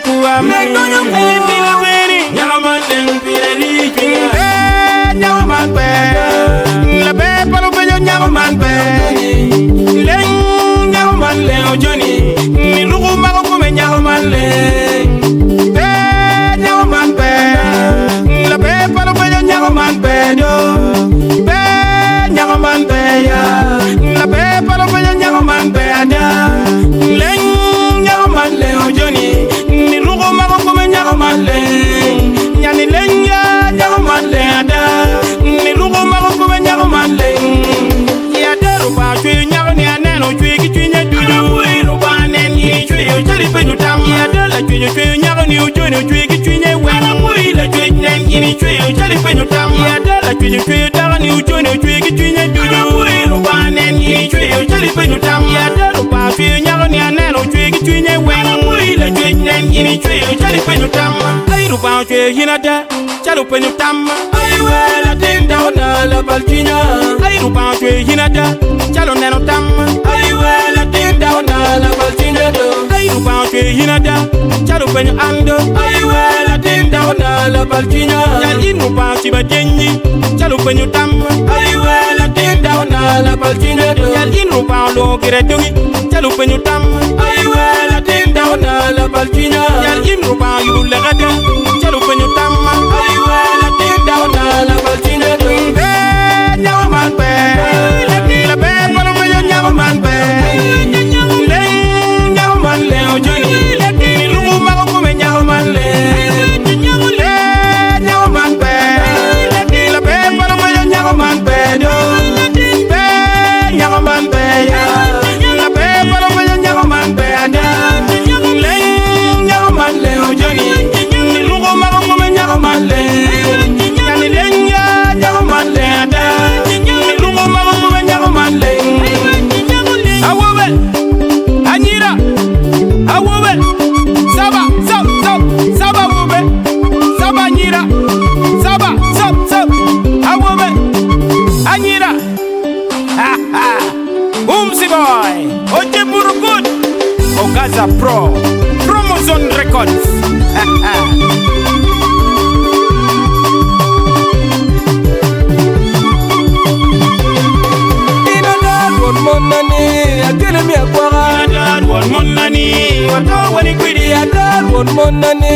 kuwa mengono pila weni nyama den pila ri nyama man pe la be palo be nyama man pe len nyama man le ojoni ni lugu ma ko me nyama man le nyama man pe la be palo be nyama man pe do be nyama man pe ya la be palo be nyama man pe ada len nyama man le ojoni ni lugu ma ko me nyama man le nyani len ya nyama man le ada ni lugu ma ko me nyama man le ya daru ba chwe nyama ni aneno chwe ki chwe nya dudu ru ba nen ni chwe yo chali pe nu tam ya dala chwe chwe nyama ni ojoni chwe ki chwe nya we na mui la chwe nen ni chwe yo chali pe nu tam ya dala chwe chwe dala ni ojoni chwe ki chwe nya dudu ru ba nen ni chwe yo chali pe nu tam ya daru ba chwe nyama ni aneno chwe ki chwe nya we na mui la chwe nen ni chwe yo chali pe nu tam ai ru ba chwe hinada chalo pe nu tam ai we la tinda na la balchina ai ru ba chwe hinada chalo neno tam ai we la tinda na la balchina do ai ru ba chwe hinada chalo pe nu ando ai we la tinda na la balchina yal inu ba chi ba denyi chalo pe nu tam ai we la tinda na la balchina do yal inu ba lo gire dungi chalo pe nu tam ai we la tinda na la balchina yal inu ba yu la gada chalo pe nu tam ai we la tinda na la balchina do nyama man pe la be palo me nyama man pe le nyama man le ojoni ni lugu ma ko me nyama man le nyama man pe la be palo me nyama man pe do be nyama man pe ya la be palo me nyama man pe ada le nyama man le ojoni ni lugu ma ko me nyama man le yani le nyama man le ada ni lugu ma ko me nyama man le awobe anyira awobe saba saba wobe saba nyira saba awobe anyira Umsi boy oje burukut Ogaza Pro Promozone Records monani akele mi akwara dad won monani wato wani kwidi ya dad won monani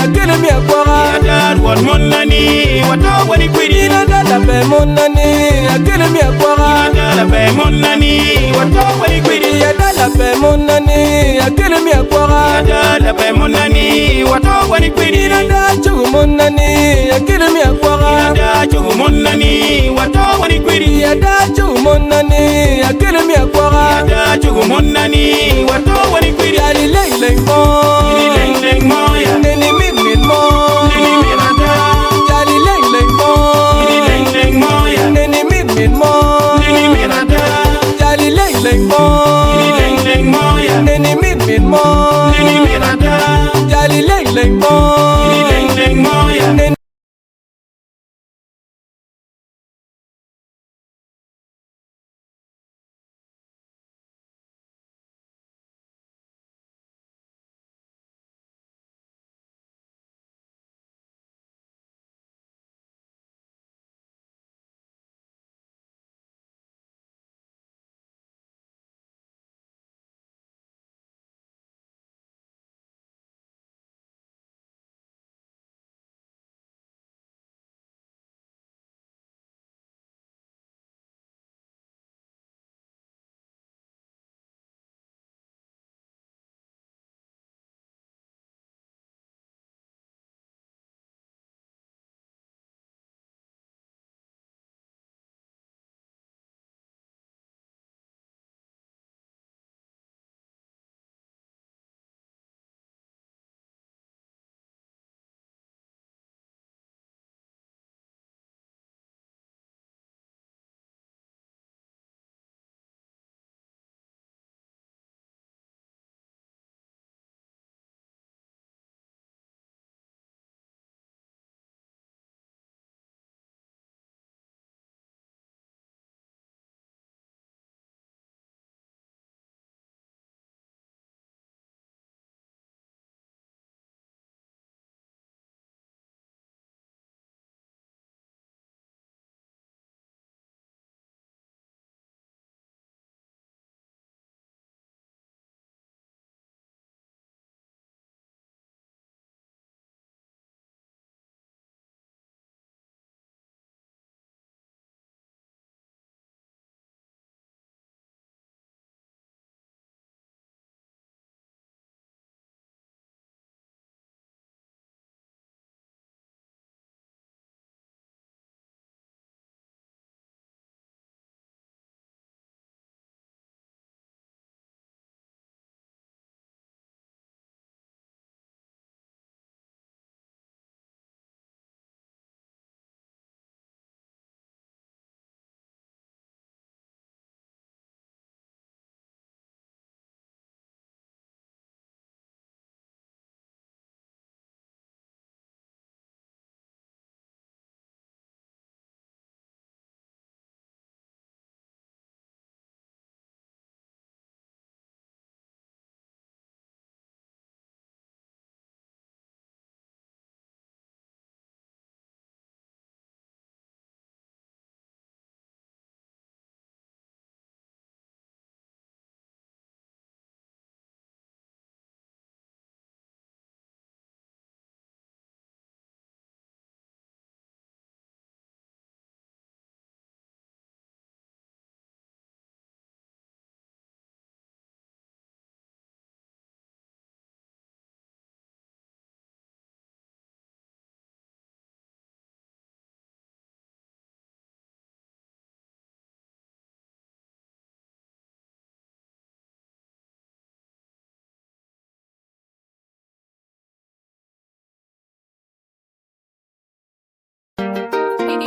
akele mi akwara dad won monani wato wani kwidi na dada be monani akele mi akwara dada be monani wato wani kwidi ya dada be monani akele mi akwara dada be monani wato wani kwidi na dada chugu monani akele mi akwara dada chugu monani wato wani kwidi ya dada chugu monani akele mi akwara ya da chugu monani wato wani kwiri ali leng mo ya neni min mo neni mirada ali leng mo ya neni min mo neni mirada ali leng mo ya neni min mo neni mirada ali leng mo ya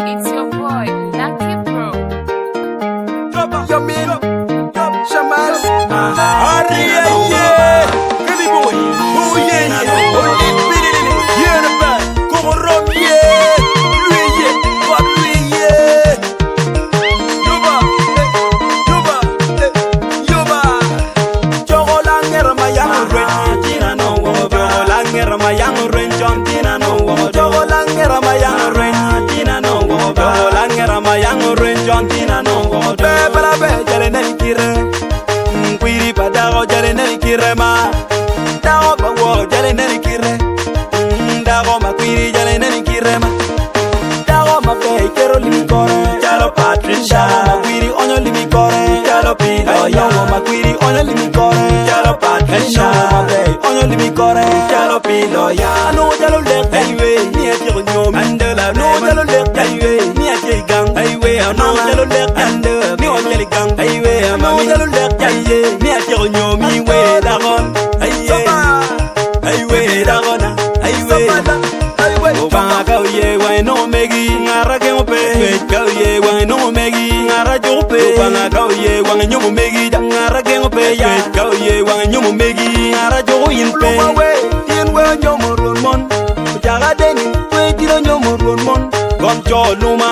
It's your boy, Lucky Pro. Yo miro, yo Shamal. Ariye, Baby boy, oh yeah, oh little yeah, the bad, come on, yeah, lui, what lui, Yoba, Chogolanger, my young ren, Tina no, Chogolanger, my young ren, John Tina no, Chogolanger, my young ren, Tina no, Chogolanger, my young ren, John Tina no, Bebra, Jalen Kire. Quiri padago jale neri kire ma dago bawo jale neri kire dago ma quiri jale neri kire ma dago ma fe kero limi kore jalo Patricia ma quiri onyo limi kore jalo Pino yo ma quiri onyo limi kore jalo Patricia ma fe onyo limi kore jalo Pino ya no jalo lek anyway ni atiro nyom andela no jalo lek anyway ni atiro gang anyway no jalo lek andela ni onyo gang anyway no jalo lek anyway ni atiro nyomi we dagon anyway dagona anyway Obanga kauye wa no megi ngara ke ope kauye wa no megi ngara jope Obanga kauye wa nyomo megi ngara ke ope ya kauye wa nyomo megi ngara jo inpe tien we nyomo ronmon jaga deni we tiro nyomo ronmon gon jo luma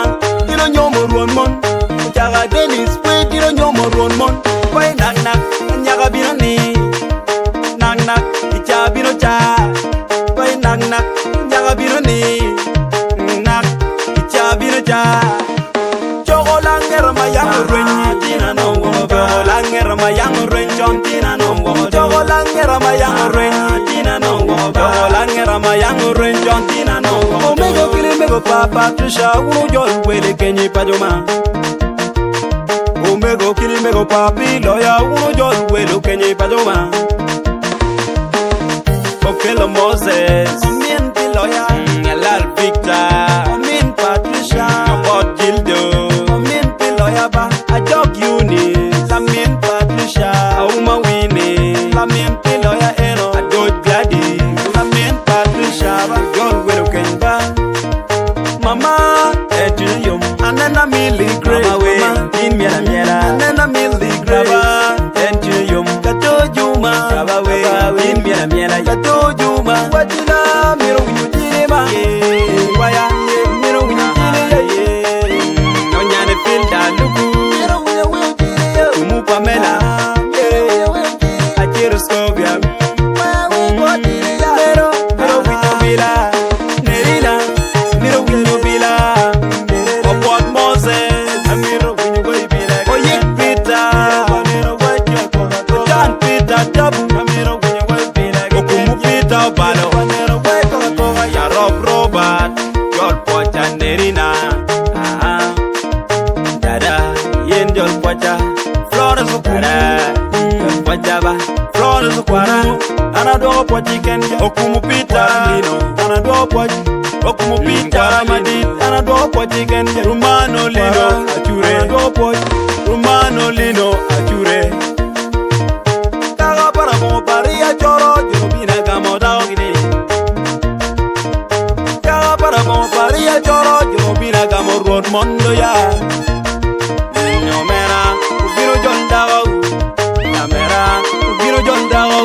tiro nyomo ronmon jaga deni we tiro nyomo ronmon we nak nyaga binani nak icha bino cha we nak nyaga binani nak icha bino cha Chogolanger my young ren Tina no Chogolanger my young ren John Tina no Chogolanger my young ren Tina no Chogolanger my young ren John Tina no Omego kili mego papa Trisha uno jol wele kenyi pajoma Omego kili mego papi loya uno jol wele kenyi pajoma Okelo Moses Mien loya Elal Victor Min Patricia About Gildo a dog Eunice, la min Patricia, a Uma Winnie, la min Piloya Eno, a dog Gladys, la min Patricia, a dog Widow Kenba, Mama, Edrium, and then a Millie Gray, in Miera, and then a Millie Gray, Edrium, Kato Juma, in Miera, Kato Juma, what did I mirror when you did it? Why are you mirror when you did it? Pamela, Acheroscopia, Miro Winobila, Nerina, Miro Winobila, Obot Moses, Miro Winobila, Oyek Peter, John Peter Double, Miro Winobila, Okumu Peter Balo, Yarob Robert, George Pocha Nerina, Dada, Yen George Pocha. Flores ukwara, wajaba. Flores ukwara, anado pochi kenja. Okumu pita, anado pochi. Okumu pita, madit, anado pochi kenja. Rumano lino, achure. Anado pochi, Rumano lino, achure. Kaga para mo paria choro, jorobina gamo daogine. Kaga para mo paria choro, jorobina gamo road mondo ya. John Dago, Namera, Ugiro John Dago,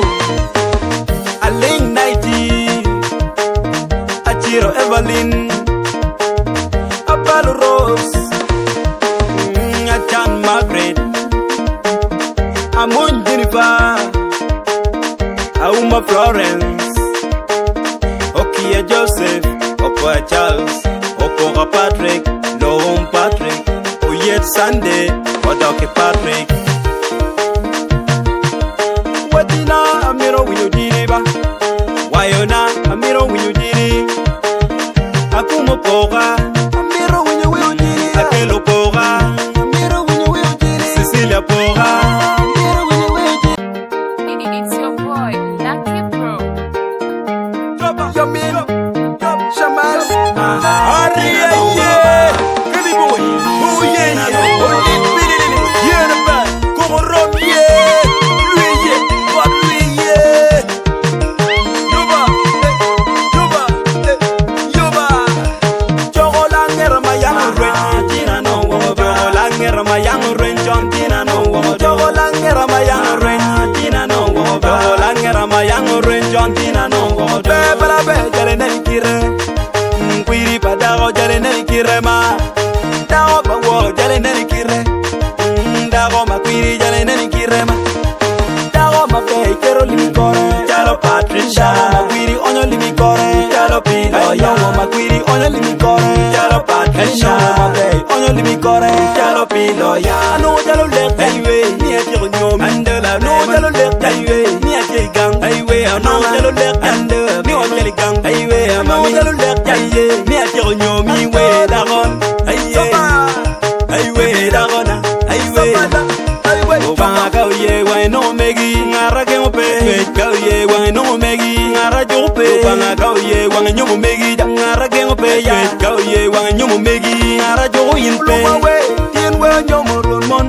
Aling Nighty, Achiro Evelyn, Apollo Rose, Achan Margaret, Amun Jennifer, Auma Florence, Okia Joseph, Opa Charles, Opora Patrick, Loam Patrick, Oyet Sunday, Odoke Patrick. Watina Amiro Winudiriba, Wayona Amiro Winudiri, Akumo Pora, Amiro Winudiri, Akelo Pora, Amiro Winudiri, Cecilia Pora, Amiro Winudiri. It's your boy, Lucky Pro. Yo miro, yo Shamal. Ariye, Baby boy, oh yeah, yeah, the bad, come on, yeah, lui, what lui, Yoba, Chogolanger, my young kire kwiri padago jale nani kire ma dago bawo jale nani kire dago makwiri jale nani kire ma dago mabe kero limi kore jalo Patricia makwiri onyo limi kore jalo Pilo yomo makwiri onyo limi kore jalo Patricia mabe onyo limi kore jalo Pilo ya no jalo lek aywe ni atiro nyomi andela no jalo lek aywe ni atiro gang aywe no jalo lek ande ni atiro gang aywe no jalo lek aywe ni atiro nyomi we dagon aywe aywe dagona aywe Obanga kauye wa no megi ngara ke mope kauye wa no megi ngara jope Obanga kauye wa nyomo megi ngara ke mope ya kauye wa nyomo megi ngara jo inpe tien we nyomo ron mon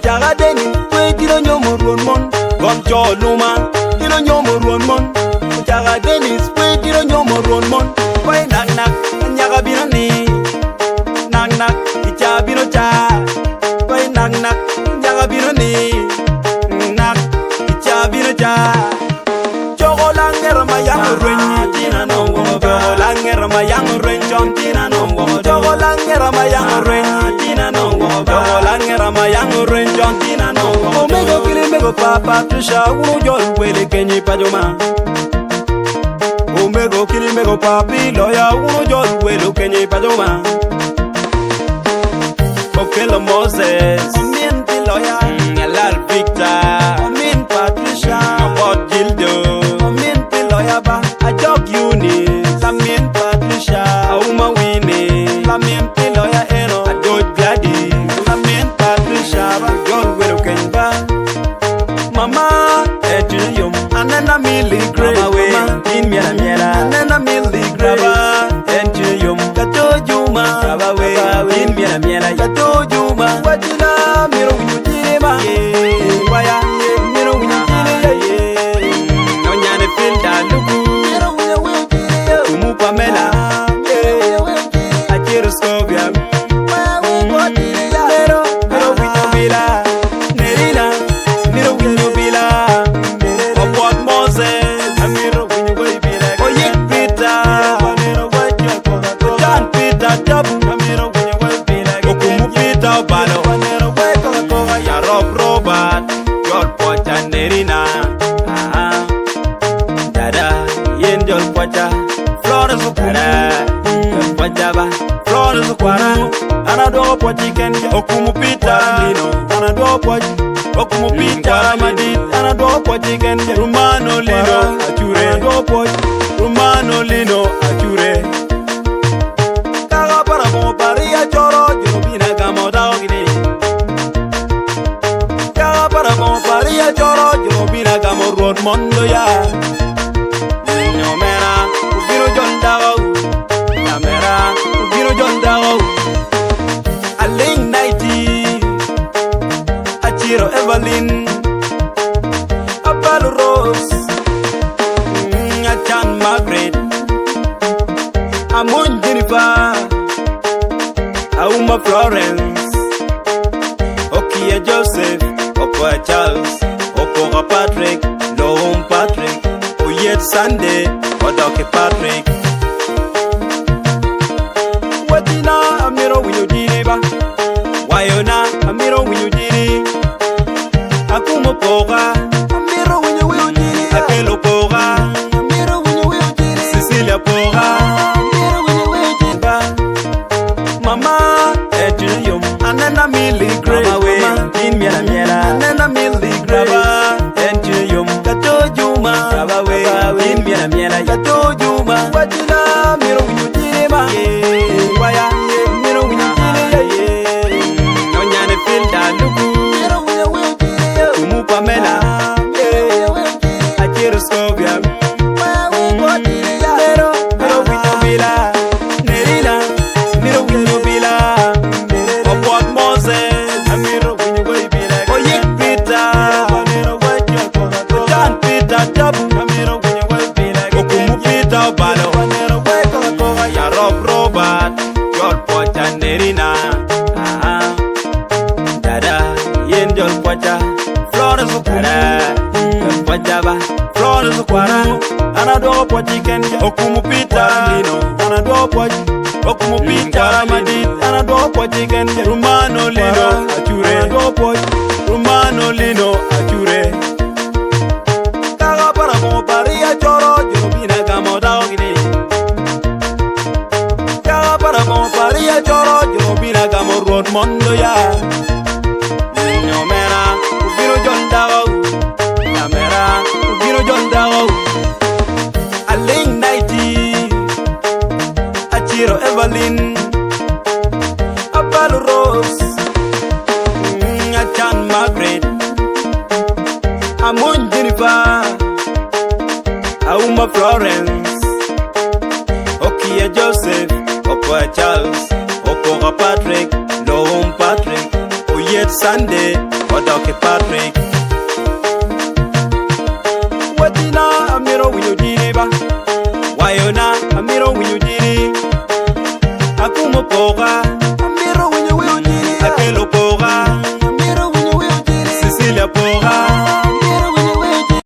jaga deni we tiro nyomo ron mon gon jo luma tiro nyomo ron mon jaga deni we tiro nyomo ron mon we nak nak nyaga binani nak nak icha bino cha we nak nak bino ni nak icha bino cha chogo langer ma yang ren tina no chogo langer ma yang ren chon tina no chogo langer ma yang ren tina no chogo langer ma yang ren chon tina no omego kile mego papa tusha unu jol wele kenyi pajoma omego kile mego papi loya unu jol wele kenyi pajoma Okelo Moses Lawyer, Lal Victor, Patricia, about Gildo, Lawyer ba, a job Eunice, Patricia, Uma Winnie, Lawyer Eno, a George Gladys, Patricia, John Willow ba, Mama, Ejiyum, Anana Millie Gray, in Miela, Anana Millie Gray, Ejiyum, Kato Juma, in Miela, Kato Juma, what you know? Waya mero winyine no nyane filda lugu umu pamela akiro skobia mero winyobila nerina mero winyobila obot Moses amiro winyobila oye Peter mero wajoko John Peter tabu amiro winyobila okumu Peter balo Robert, Jol Pocha Nerina, Dada, Yen Jol Pocha, Flores Ukara, Jol Pocha ba, Flores Ukara, Anado Pochiken, Okumu Pita Lino, Anado Poch, Okumu Pita Madit, Anado Pochiken, Rumano Lino, Achure, Anado Poch, Rumano Lino, Achure. Kaga para mo paria choro, Jobina Gamoda Ogini. Como paria choro, yo vine a Camorro Mondo ya. Yo mera, quiero John Dago. Ya mera, quiero John Dago. Aling Nighty, Achiro Evelyn, Apalo Rose, Achan Margaret, Amun Jennifer, Auma Florence, Okia Joseph. Opo Charles, Opo Patrick, Loam Patrick, Oyet Sunday, Odoke Patrick. Watina Amiro Winudiriba, Wayona Amiro Winudiri, Akumo Poga, Amiro Winudiri, Akelo Poga, Amiro Winudiri, Cecilia Poga, Amiro Winudiri, Mama Ejiyum, Anana Millie Gray, in Miela. Nana Millie Graba, Ejiyum, Kato Juma, in Miela, Kato Juma, Wajina, Miro Winujima, Waya, Miro Winujima, no Nyane Filda, Lugu, Umu Pamela, Akiro Skobia, Miro Winubila, Nerina, Miro Winubila, Obot Moses, Amiro Winubila. John Peter Tabu, Okumu Peter Balo, ya Robert, Jol Pocha Nerina, Dada, Yen Jol Pocha, Flores Ukara, Jol Pocha ba, Flores Ukara, anado pochi Kenya okumu Peter Lino anado pochi okumu Peter Madid anado pochi Kenya Rumano Lino achure anado pochi Rumano Lino achure kaga para mo paria choro jobina gamoda ogini kaga para mo paria choro jobina gamorod mondo ya nyomera ubiro jondago nyomera ubiro jondago Aling Nighty Achiro Evelyn Abalu Rose Achan Margaret Amun Jennifer Auma Florence Okia Joseph Okoa Charles Okoa Patrick Loum Patrick Oyet Sunday Odoke Patrick